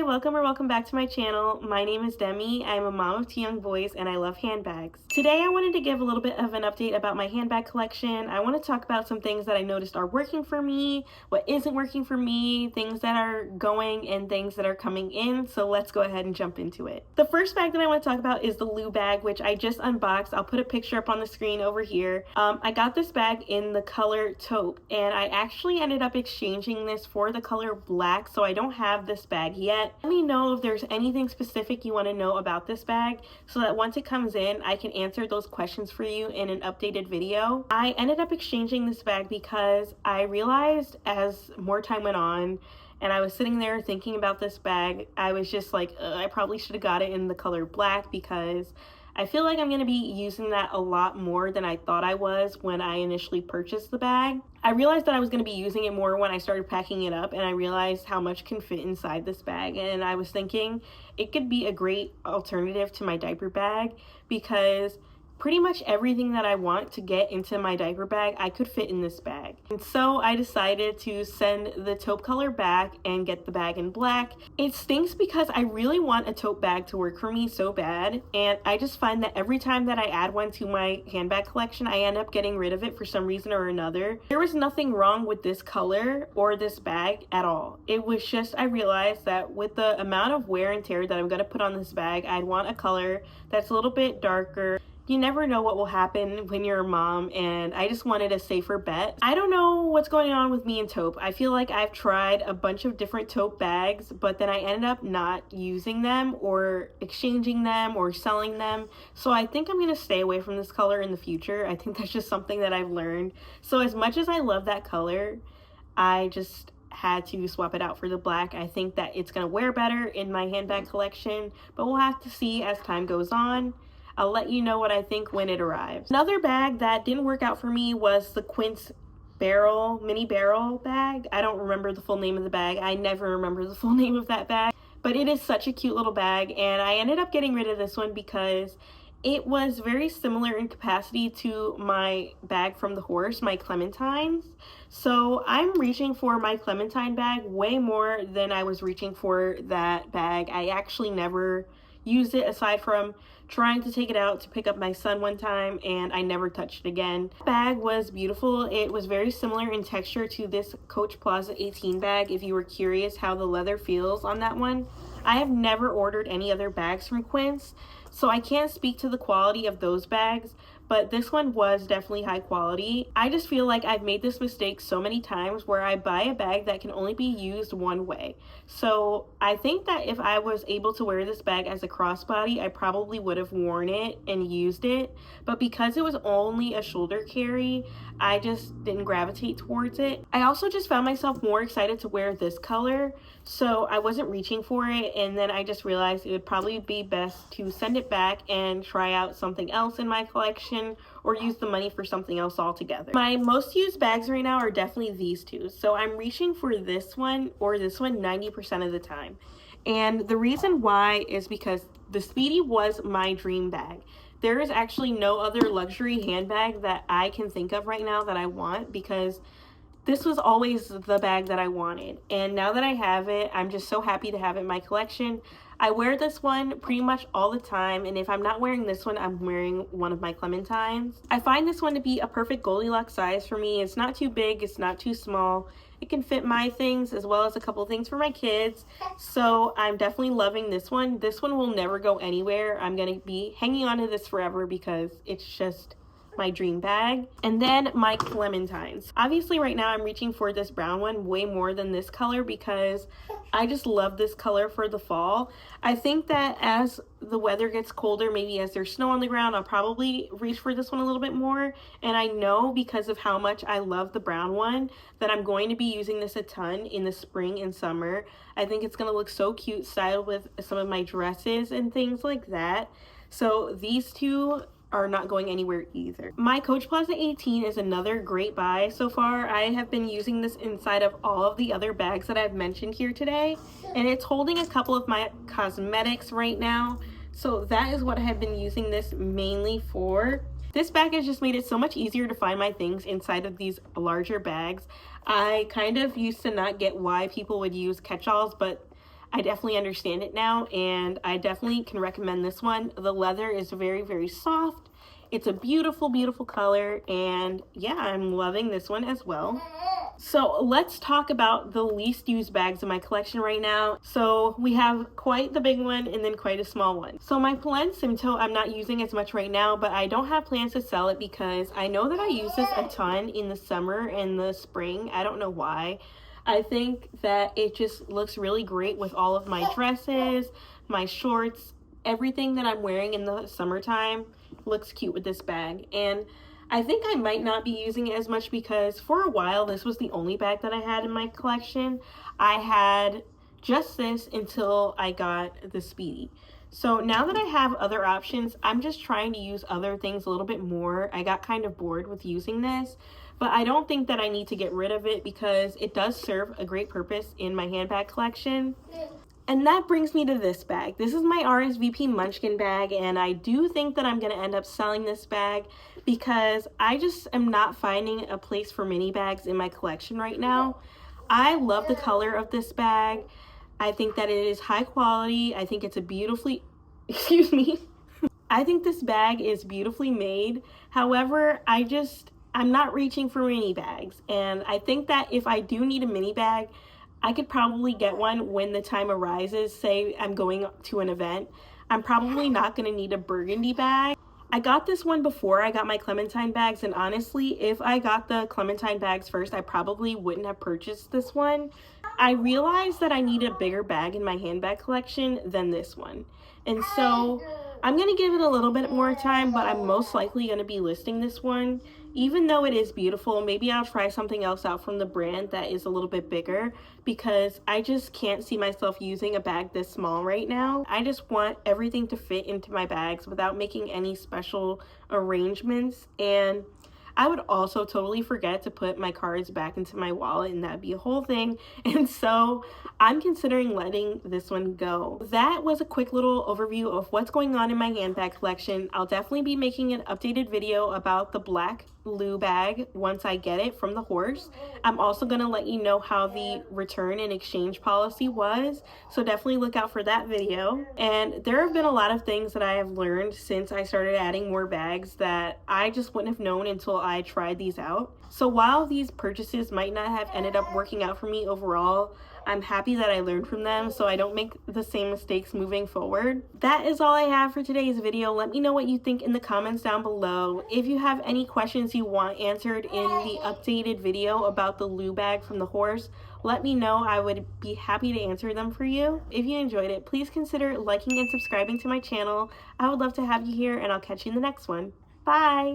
welcome back to my channel. My name is Demi. I'm a mom of two young boys and I love handbags. Today I wanted to give a little bit of an update about my handbag collection. I want to talk about some things that I noticed are working for me, what isn't working for me, things that are going and things that are coming in. So let's go ahead and jump into it. The first bag that I want to talk about is the Lou bag, which I just unboxed. I'll put a picture up on the screen over here. I got this bag in the color taupe and I actually ended up exchanging this for the color black, so I don't have this bag yet. Let me know if there's anything specific you want to know about this bag so that once it comes in I can answer those questions for you in an updated video. I ended up exchanging this bag because I realized as more time went on and I was sitting there thinking about this bag, I was just like, I probably should have got it in the color black because I feel like I'm going to be using that a lot more than I thought I was when I initially purchased the bag. I realized that I was going to be using it more when I started packing it up, and I realized how much can fit inside this bag, and I was thinking it could be a great alternative to my diaper bag because pretty much everything that I want to get into my diaper bag, I could fit in this bag. And so I decided to send the taupe color back and get the bag in black. It stinks because I really want a taupe bag to work for me so bad, and I just find that every time that I add one to my handbag collection, I end up getting rid of it for some reason or another. There was nothing wrong with this color or this bag at all. It was just I realized that with the amount of wear and tear that I'm going to put on this bag, I'd want a color that's a little bit darker. You never know what will happen when you're a mom, and I just wanted a safer bet. I don't know what's going on with me and taupe. I feel like I've tried a bunch of different taupe bags, but then I ended up not using them or exchanging them or selling them. So I think I'm going to stay away from this color in the future. I think that's just something that I've learned. So as much as I love that color, I just had to swap it out for the black. I think that it's going to wear better in my handbag collection, but we'll have to see as time goes on. I'll let you know what I think when it arrives. Another bag that didn't work out for me was the Quince mini barrel bag. I don't remember the full name of the bag. I never remember the full name of that bag, but it is such a cute little bag, and I ended up getting rid of this one because it was very similar in capacity to my bag from the horse, my Clementines. So I'm reaching for my Clementine bag way more than I was reaching for that bag. I actually never used it aside from trying to take it out to pick up my son one time, and I never touched it again. The bag was beautiful. It was very similar in texture to this Coach Plaza 18 bag, if you were curious how the leather feels on that one. I have never ordered any other bags from Quince, so I can't speak to the quality of those bags, but this one was definitely high quality. I just feel like I've made this mistake so many times where I buy a bag that can only be used one way. So I think that if I was able to wear this bag as a crossbody, I probably would have worn it and used it. But because it was only a shoulder carry, I just didn't gravitate towards it. I also just found myself more excited to wear this color, so I wasn't reaching for it, and then I just realized it would probably be best to send it back and try out something else in my collection or use the money for something else altogether. My most used bags right now are definitely these two, so I'm reaching for this one or this one 90% of the time. And the reason why is because the Speedy was my dream bag. There is actually no other luxury handbag that I can think of right now that I want, because this was always the bag that I wanted. And now that I have it, I'm just so happy to have it in my collection. I wear this one pretty much all the time, and if I'm not wearing this one, I'm wearing one of my Clementines. I find this one to be a perfect Goldilocks size for me. It's not too big, it's not too small. It can fit my things as well as a couple things for my kids. So I'm definitely loving this one. This one will never go anywhere. I'm going to be hanging on to this forever because it's just my dream bag. And then my Clementines. Obviously right now I'm reaching for this brown one way more than this color because I just love this color for the fall. I think that as the weather gets colder, maybe as there's snow on the ground, I'll probably reach for this one a little bit more. And I know because of how much I love the brown one that I'm going to be using this a ton in the spring and summer. I think it's going to look so cute styled with some of my dresses and things like that. So these two are not going anywhere either. My Coach Plaza 18 is another great buy so far. I have been using this inside of all of the other bags that I've mentioned here today, and it's holding a couple of my cosmetics right now. So that is what I have been using this mainly for. This bag has just made it so much easier to find my things inside of these larger bags. I kind of used to not get why people would use catch-alls, but I definitely understand it now, and I definitely can recommend this one. The leather is very, very soft. It's a beautiful, beautiful color, and yeah, I'm loving this one as well. So let's talk about the least used bags in my collection right now. So we have quite the big one and then quite a small one. So my Polene Sim Tote I'm not using as much right now, but I don't have plans to sell it because I know that I use this a ton in the summer and the spring. I don't know why. I think that it just looks really great with all of my dresses, my shorts, everything that I'm wearing in the summertime looks cute with this bag. And I think I might not be using it as much because for a while this was the only bag that I had in my collection. I had just this until I got the Speedy. So now that I have other options, I'm just trying to use other things a little bit more. I got kind of bored with using this, but I don't think that I need to get rid of it because it does serve a great purpose in my handbag collection. And that brings me to this bag. This is my RSVP Munchkin bag, and I do think that I'm going to end up selling this bag because I just am not finding a place for mini bags in my collection right now. I love the color of this bag. I think that it is high quality. I think it's a beautifully, excuse me. I think this bag is beautifully made. However, I'm not reaching for mini bags, and I think that if I do need a mini bag, I could probably get one when the time arises. Say I'm going to an event. I'm probably not going to need a burgundy bag. I got this one before I got my clementine bags, and honestly, if I got the clementine bags first, I probably wouldn't have purchased this one. I realized that I need a bigger bag in my handbag collection than this one. And so I'm going to give it a little bit more time, but I'm most likely going to be listing this one. Even though it is beautiful, maybe I'll try something else out from the brand that is a little bit bigger because I just can't see myself using a bag this small right now. I just want everything to fit into my bags without making any special arrangements. And I would also totally forget to put my cards back into my wallet, and that'd be a whole thing. And so I'm considering letting this one go. That was a quick little overview of what's going on in my handbag collection. I'll definitely be making an updated video about the black Lou bag once I get it from the horse. I'm also going to let you know how the return and exchange policy was, so definitely look out for that video. And there have been a lot of things that I have learned since I started adding more bags that I just wouldn't have known until I tried these out. So while these purchases might not have ended up working out for me overall, I'm happy that I learned from them so I don't make the same mistakes moving forward. That is all I have for today's video. Let me know what you think in the comments down below. If you have any questions you want answered in the updated video about the Lou bag from the horse, let me know. I would be happy to answer them for you. If you enjoyed it, please consider liking and subscribing to my channel. I would love to have you here, and I'll catch you in the next one. Bye!